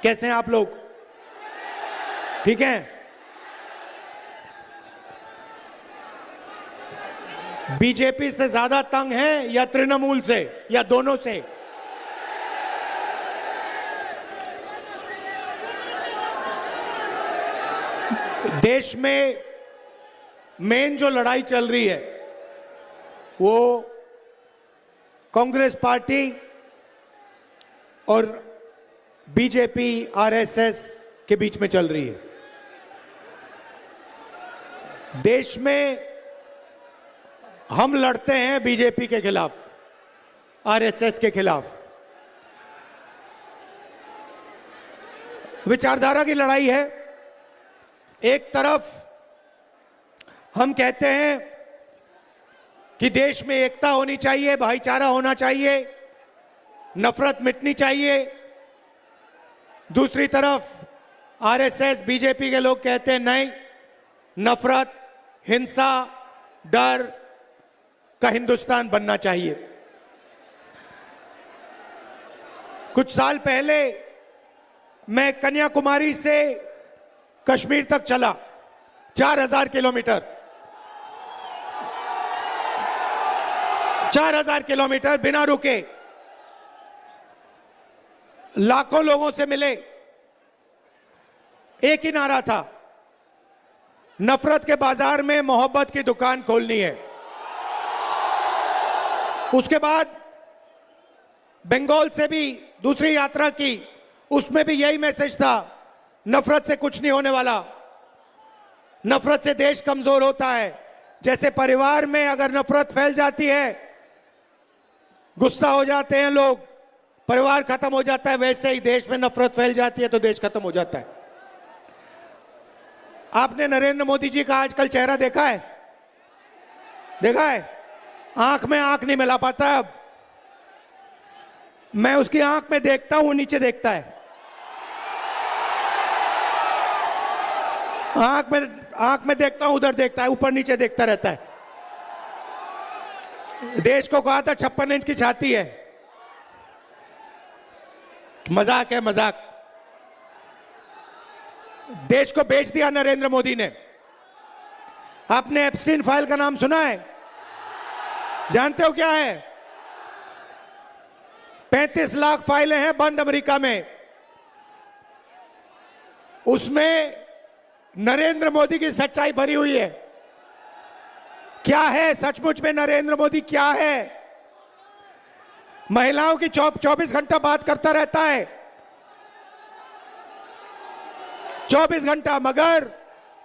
कैसे हैं आप लोग? ठीक हैं? बीजेपी से ज्यादा तंग है या तृणमूल से या दोनों से? देश में मेन जो लड़ाई चल रही है वो कांग्रेस पार्टी और बीजेपी आरएसएस के बीच में चल रही है। देश में हम लड़ते हैं बीजेपी के खिलाफ, आरएसएस के खिलाफ। विचारधारा की लड़ाई है। एक तरफ हम कहते हैं कि देश में एकता होनी चाहिए, भाईचारा होना चाहिए, नफरत मिटनी चाहिए। दूसरी तरफ आरएसएस बीजेपी के लोग कहते हैं नहीं, नफरत, हिंसा, डर का हिंदुस्तान बनना चाहिए। कुछ साल पहले मैं कन्याकुमारी से कश्मीर तक चला, 4000 किलोमीटर, 4000 किलोमीटर बिना रुके, लाखों लोगों से मिले। एक ही नारा था, नफरत के बाजार में मोहब्बत की दुकान खोलनी है। उसके बाद बंगाल से भी दूसरी यात्रा की, उसमें भी यही मैसेज था, नफरत से कुछ नहीं होने वाला, नफरत से देश कमजोर होता है। जैसे परिवार में अगर नफरत फैल जाती है, गुस्सा हो जाते हैं लोग, परिवार खत्म हो जाता है, वैसे ही देश में नफरत फैल जाती है तो देश खत्म हो जाता है। आपने नरेंद्र मोदी जी का आजकल चेहरा देखा है? देखा है? आंख में आंख नहीं मिला पाता। अब मैं उसकी आंख में देखता हूं, नीचे देखता है। आंख में देखता हूं, उधर देखता है, ऊपर नीचे देखता रहता है। देश को कहा था 56 इंच की छाती है। मजाक है, मजाक। देश को बेच दिया नरेंद्र मोदी ने। आपने एप्स्टीन फाइल का नाम सुना है? जानते हो क्या है? 35 लाख फाइलें हैं बंद अमेरिका में। उसमें नरेंद्र मोदी की सच्चाई भरी हुई है। क्या है सचमुच में नरेंद्र मोदी? क्या है? महिलाओं की 24 घंटा बात करता रहता है, 24 घंटा, मगर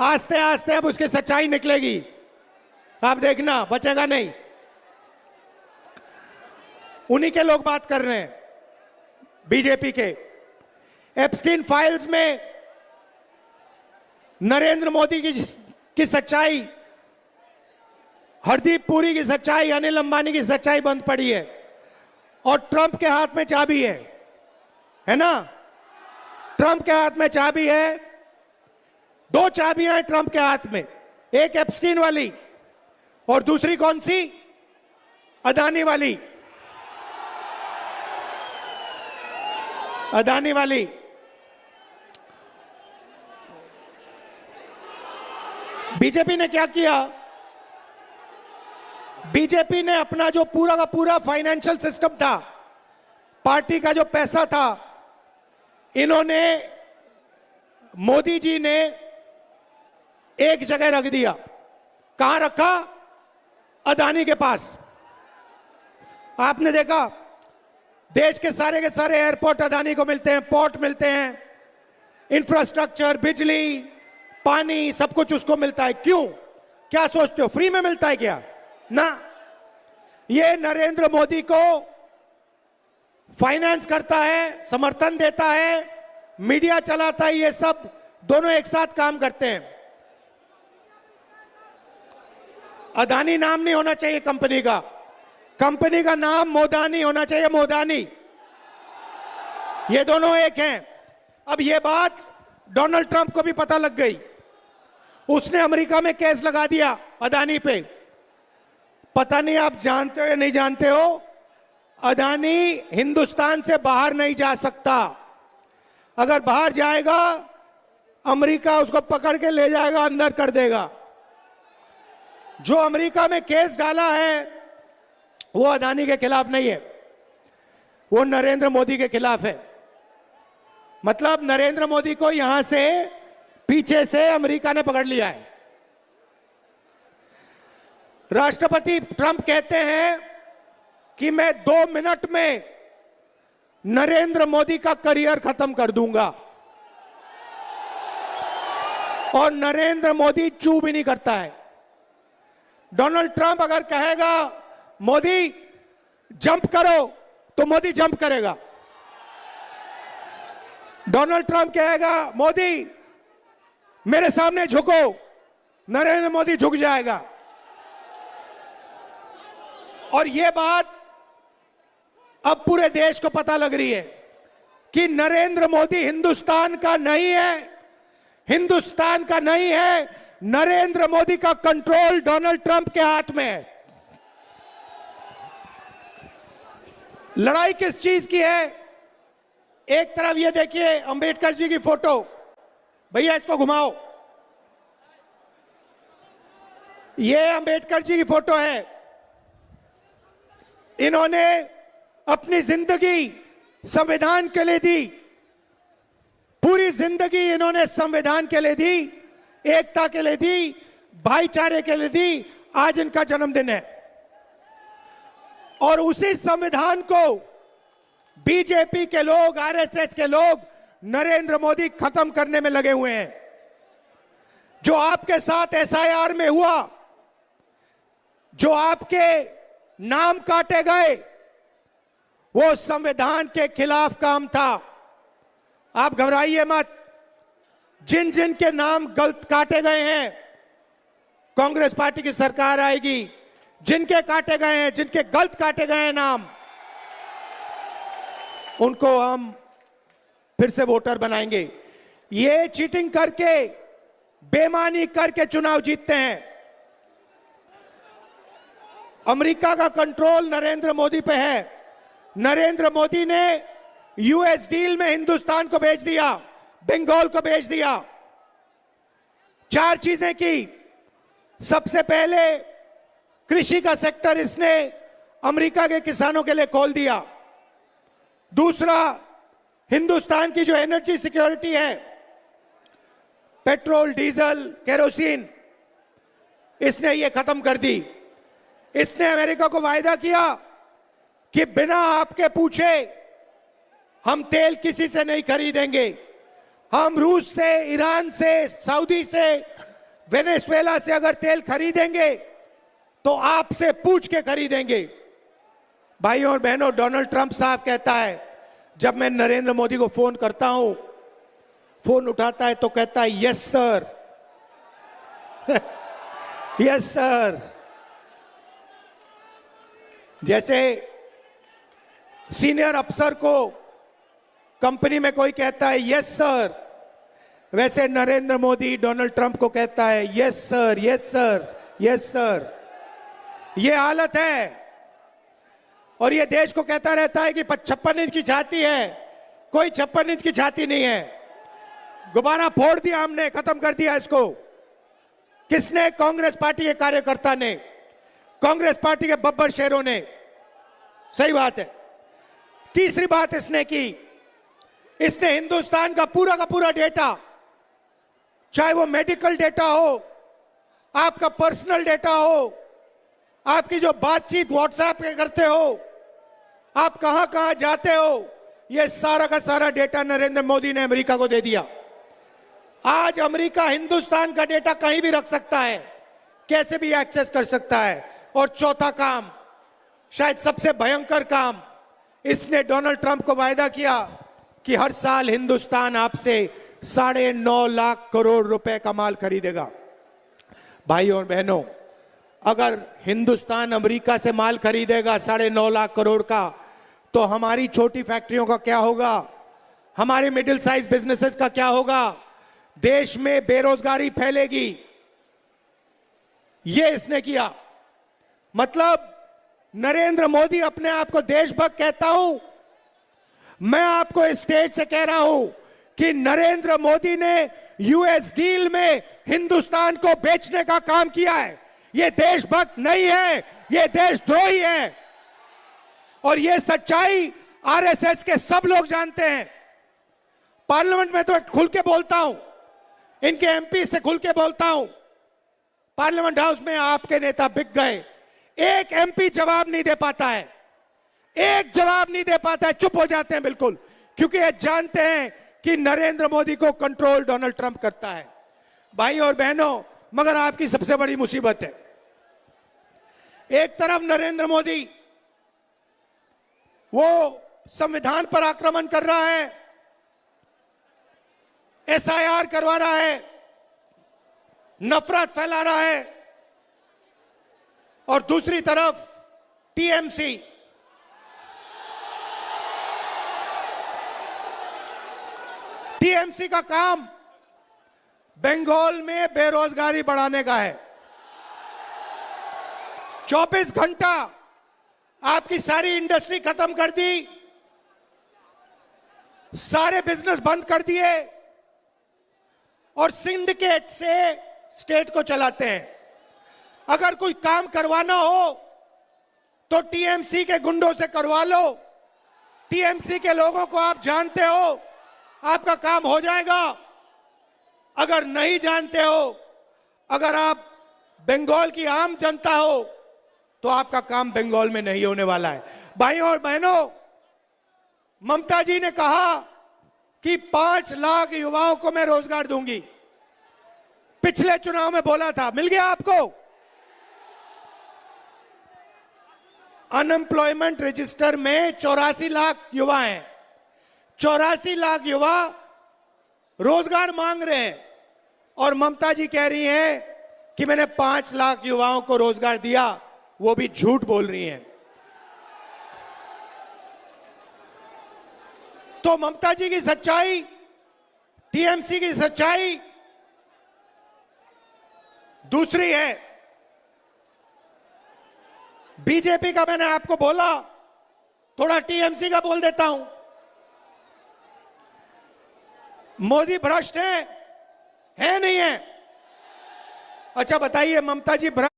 आस्ते आस्ते अब उसकी सच्चाई निकलेगी। आप देखना, बचेगा नहीं। उन्हीं के लोग बात कर रहे हैं, बीजेपी के। एप्स्टीन फाइल्स में नरेंद्र मोदी की सच्चाई, हरदीप पुरी की सच्चाई, अनिल अंबानी की सच्चाई बंद पड़ी है। और ट्रंप के हाथ में चाबी है ना? ट्रंप के हाथ में चाबी है। 2 चाबियां हैं ट्रंप के हाथ में, एक एप्स्टीन वाली और दूसरी कौन सी? अदानी वाली। अदानी वाली। बीजेपी ने क्या किया? बीजेपी ने अपना जो पूरा का पूरा फाइनेंशियल सिस्टम था, पार्टी का जो पैसा था, इन्होंने, मोदी जी ने एक जगह रख दिया। कहां रखा? अदानी के पास। आपने देखा, देश के सारे एयरपोर्ट अदानी को मिलते हैं, पोर्ट मिलते हैं, इंफ्रास्ट्रक्चर, बिजली, पानी, सब कुछ उसको मिलता है। क्यों? क्या सोचते हो, फ्री में मिलता है क्या? ना, ये नरेंद्र मोदी को फाइनेंस करता है, समर्थन देता है, मीडिया चलाता है, ये सब दोनों एक साथ काम करते हैं। अदानी नाम नहीं होना चाहिए कंपनी का, कंपनी का नाम मोदानी होना चाहिए, मोदानी। ये दोनों एक हैं। अब ये बात डोनाल्ड ट्रंप को भी पता लग गई, उसने अमेरिका में केस लगा दिया अदानी पे। पता नहीं आप जानते हो या नहीं जानते हो, अदानी हिंदुस्तान से बाहर नहीं जा सकता। अगर बाहर जाएगा अमेरिका उसको पकड़ के ले जाएगा, अंदर कर देगा। जो अमेरिका में केस डाला है वो अदानी के खिलाफ नहीं है, वो नरेंद्र मोदी के खिलाफ है। मतलब नरेंद्र मोदी को यहां से पीछे से अमेरिका ने पकड़ लिया है। राष्ट्रपति ट्रंप कहते हैं कि मैं 2 मिनट में नरेंद्र मोदी का करियर खत्म कर दूंगा, और नरेंद्र मोदी चू भी नहीं करता है। डोनाल्ड ट्रंप अगर कहेगा मोदी जंप करो तो मोदी जंप करेगा। डोनाल्ड ट्रंप कहेगा मोदी मेरे सामने झुको, नरेंद्र मोदी झुक जाएगा। और यह बात अब पूरे देश को पता लग रही है कि नरेंद्र मोदी हिंदुस्तान का नहीं है, हिंदुस्तान का नहीं है, नरेंद्र मोदी का कंट्रोल डोनाल्ड ट्रंप के हाथ में है। लड़ाई किस चीज की है? एक तरफ ये देखिए अंबेडकर जी की फोटो, भैया इसको घुमाओ, ये अंबेडकर जी की फोटो है। इन्होंने अपनी जिंदगी संविधान के लिए दी, पूरी जिंदगी इन्होंने संविधान के लिए दी, एकता के लिए दी, भाईचारे के लिए दी। आज इनका जन्मदिन है और उसी संविधान को बीजेपी के लोग, आरएसएस के लोग नरेंद्र मोदी खत्म करने में लगे हुए हैं। जो आपके साथ एसआईआर में हुआ, जो आपके नाम काटे गए, वो संविधान के खिलाफ काम था। आप घबराइए मत, जिन जिन के नाम गलत काटे गए हैं, कांग्रेस पार्टी की सरकार आएगी, जिनके काटे गए हैं, जिनके गलत काटे गए हैं नाम, उनको हम फिर से वोटर बनाएंगे। ये चीटिंग करके, बेईमानी करके चुनाव जीतते हैं। अमेरिका का कंट्रोल नरेंद्र मोदी पे है। नरेंद्र मोदी ने यूएस डील में हिंदुस्तान को भेज दिया, बंगाल को भेज दिया। 4 चीजें की। सबसे पहले कृषि का सेक्टर इसने अमेरिका के किसानों के लिए खोल दिया। दूसरा, हिंदुस्तान की जो एनर्जी सिक्योरिटी है, पेट्रोल, डीजल, केरोसिन, इसने ये खत्म कर दी। इसने अमेरिका को वायदा किया कि बिना आपके पूछे हम तेल किसी से नहीं खरीदेंगे। हम रूस से, ईरान से, सऊदी से, वेनेजुएला से अगर तेल खरीदेंगे तो आपसे पूछ के खरीदेंगे। भाइयों और बहनों, डोनाल्ड ट्रंप साहब कहता है, जब मैं नरेंद्र मोदी को फोन करता हूं, फोन उठाता है तो कहता है यस सर, यस सर। जैसे सीनियर अफसर को कंपनी में कोई कहता है यस सर, वैसे नरेंद्र मोदी डोनाल्ड ट्रंप को कहता है yes sir, yes sir, yes sir. ये हालत है। और ये देश को कहता रहता है कि 56 इंच की छाती है, कोई 56 इंच की छाती नहीं है। गुब्बारा फोड़ दिया हमने, खत्म कर दिया इसको। किसने? कांग्रेस पार्टी के कार्यकर्ता ने, कांग्रेस पार्टी के बब्बर शेरों ने। सही बात है। तीसरी बात इसने की, इसने हिंदुस्तान का पूरा डेटा, चाहे वो मेडिकल डेटा हो, आपका पर्सनल डेटा हो, आपकी जो बातचीत व्हाट्सएप पे करते हो, आप कहां कहां जाते हो, यह सारा का सारा डेटा नरेंद्र मोदी ने अमेरिका को दे दिया। आज अमेरिका हिंदुस्तान का डेटा कहीं भी रख सकता है, कैसे भी एक्सेस कर सकता है। और चौथा काम, शायद सबसे भयंकर काम, इसने डोनाल्ड ट्रंप को वायदा किया कि हर साल हिंदुस्तान आपसे 9.5 लाख करोड़ रुपए का माल खरीदेगा। भाइयों और बहनों, अगर हिंदुस्तान अमेरिका से माल खरीदेगा 9.5 लाख करोड़ का, तो हमारी छोटी फैक्ट्रियों का क्या होगा, हमारे मिडिल साइज बिजनेसेस का क्या होगा, देश में बेरोजगारी फैलेगी। यह इसने किया। मतलब नरेंद्र मोदी अपने आप को देशभक्त कहता हूं, मैं आपको इस स्टेज से कह रहा हूं कि नरेंद्र मोदी ने यूएस डील में हिंदुस्तान को बेचने का काम किया है। ये देशभक्त नहीं है, ये देशद्रोही है। और ये सच्चाई आरएसएस के सब लोग जानते हैं। पार्लियामेंट में तो खुल के बोलता हूं, इनके एमपी से खुल के बोलता हूं। पार्लियामेंट हाउस में आपके नेता बिक गए। एक एमपी जवाब नहीं दे पाता है, एक जवाब नहीं दे पाता है, चुप हो जाते हैं बिल्कुल, क्योंकि ये जानते हैं कि नरेंद्र मोदी को कंट्रोल डोनाल्ड ट्रंप करता है। भाई और बहनों, मगर आपकी सबसे बड़ी मुसीबत है, एक तरफ नरेंद्र मोदी वो संविधान पर आक्रमण कर रहा है, एसआईआर करवा रहा है, नफरत फैला रहा है, और दूसरी तरफ टीएमसी का काम बंगाल में बेरोजगारी बढ़ाने का है। 24 घंटा आपकी सारी इंडस्ट्री खत्म कर दी, सारे बिजनेस बंद कर दिए, और सिंडिकेट से स्टेट को चलाते हैं। अगर कोई काम करवाना हो तो टीएमसी के गुंडों से करवा लो। टीएमसी के लोगों को आप जानते हो, आपका काम हो जाएगा। अगर नहीं जानते हो, अगर आप बंगाल की आम जनता हो, तो आपका काम बंगाल में नहीं होने वाला है। भाइयों और बहनों, ममता जी ने कहा कि 5 लाख युवाओं को मैं रोजगार दूंगी। पिछले चुनाव में बोला था, मिल गया आपको? अनएम्प्लॉयमेंट रजिस्टर में 84 लाख युवा हैं। 84 लाख युवा रोजगार मांग रहे हैं, और ममता जी कह रही हैं कि मैंने 5 लाख युवाओं को रोजगार दिया। वो भी झूठ बोल रही हैं। तो ममता जी की सच्चाई, टीएमसी की सच्चाई दूसरी है। बीजेपी का मैंने आपको बोला, थोड़ा टीएमसी का बोल देता हूं। मोदी भ्रष्ट है नहीं है? अच्छा बताइए, ममता जी भ्रष्ट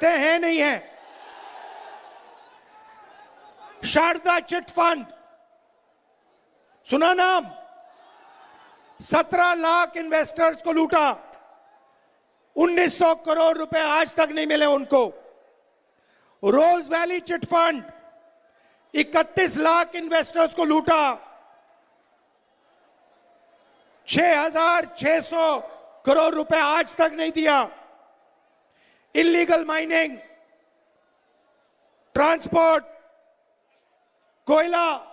है नहीं है? शारदा चिट फंड सुना नाम? 17 लाख इन्वेस्टर्स को लूटा, 1900 करोड़ रुपए आज तक नहीं मिले उनको। Rose Valley chit fund 31 lakh investors को लूटा, 6600 करोड़ रुपए आज तक नहीं दिया। इलीगल माइनिंग, ट्रांसपोर्ट, कोयला,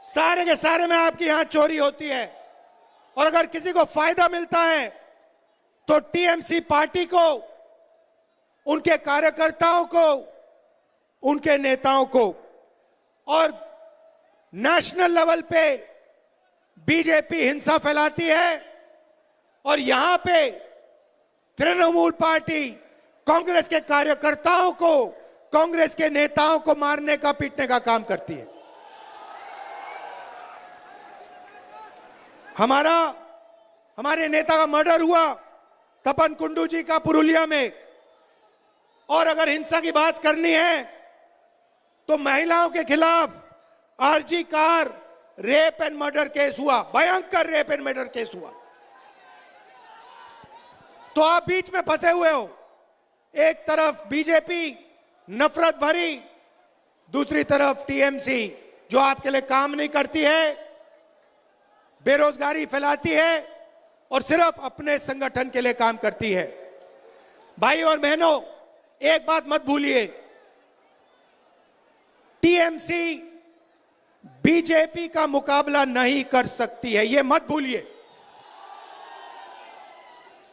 सारे के सारे में आपकी यहां चोरी होती है। और अगर किसी को फायदा मिलता है तो टीएमसी पार्टी को, उनके कार्यकर्ताओं को, उनके नेताओं को। और नेशनल लेवल पे बीजेपी हिंसा फैलाती है, और यहां पे तृणमूल पार्टी कांग्रेस के कार्यकर्ताओं को, कांग्रेस के नेताओं को मारने का, पीटने का काम करती है। हमारे नेता का मर्डर हुआ तपन कुंडू जी का पुरुलिया में। और अगर हिंसा की बात करनी है तो महिलाओं के खिलाफ RG Kar rape and murder case हुआ, भयंकर रेप एंड मर्डर केस हुआ। तो आप बीच में फंसे हुए हो। एक तरफ बीजेपी नफरत भरी, दूसरी तरफ टीएमसी जो आपके लिए काम नहीं करती है, बेरोजगारी फैलाती है और सिर्फ अपने संगठन के लिए काम करती है। भाई और बहनों, एक बात मत भूलिए, टीएमसी बीजेपी का मुकाबला नहीं कर सकती है, यह मत भूलिए।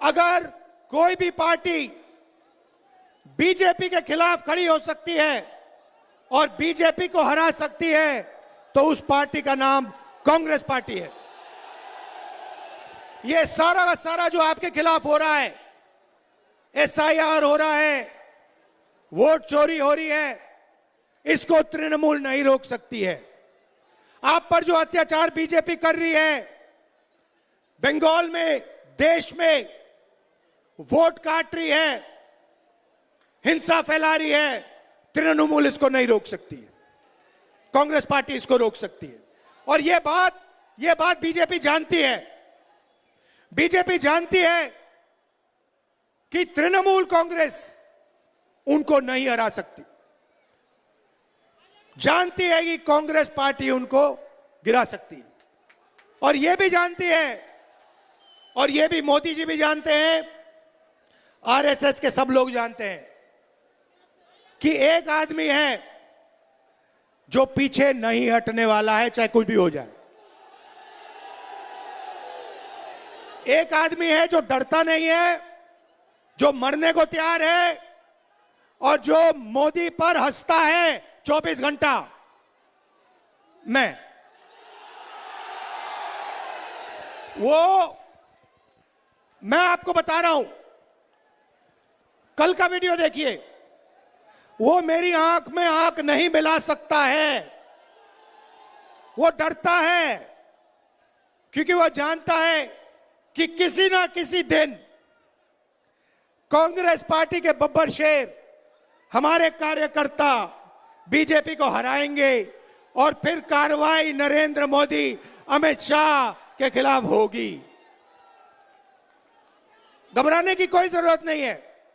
अगर कोई भी पार्टी बीजेपी के खिलाफ खड़ी हो सकती है और बीजेपी को हरा सकती है, तो उस पार्टी का नाम कांग्रेस पार्टी है। ये सारा का सारा जो आपके खिलाफ हो रहा है, SIR हो रहा है, वोट चोरी हो रही है, इसको तृणमूल नहीं रोक सकती है। आप पर जो अत्याचार बीजेपी कर रही है, बंगाल में, देश में वोट काट रही है, हिंसा फैला रही है, तृणमूल इसको नहीं रोक सकती है, कांग्रेस पार्टी इसको रोक सकती है। और यह बात बीजेपी जानती है। बीजेपी जानती है कि तृणमूल कांग्रेस उनको नहीं हरा सकती, जानती है कि कांग्रेस पार्टी उनको गिरा सकती है। और यह भी जानती है, और यह भी मोदी जी भी जानते हैं, RSS के सब लोग जानते हैं कि एक आदमी है जो पीछे नहीं हटने वाला है, चाहे कुछ भी हो जाए। एक आदमी है जो डरता नहीं है, जो मरने को तैयार है, और जो मोदी पर हंसता है 24 घंटा। मैं आपको बता रहा हूं, कल का वीडियो देखिए, वो मेरी आंख में आंख नहीं मिला सकता है, वो डरता है, क्योंकि वो जानता है कि किसी ना किसी दिन कांग्रेस पार्टी के बब्बर शेर, हमारे कार्यकर्ता बीजेपी को हराएंगे, और फिर कार्रवाई नरेंद्र मोदी, अमित शाह के खिलाफ होगी। घबराने की कोई जरूरत नहीं है।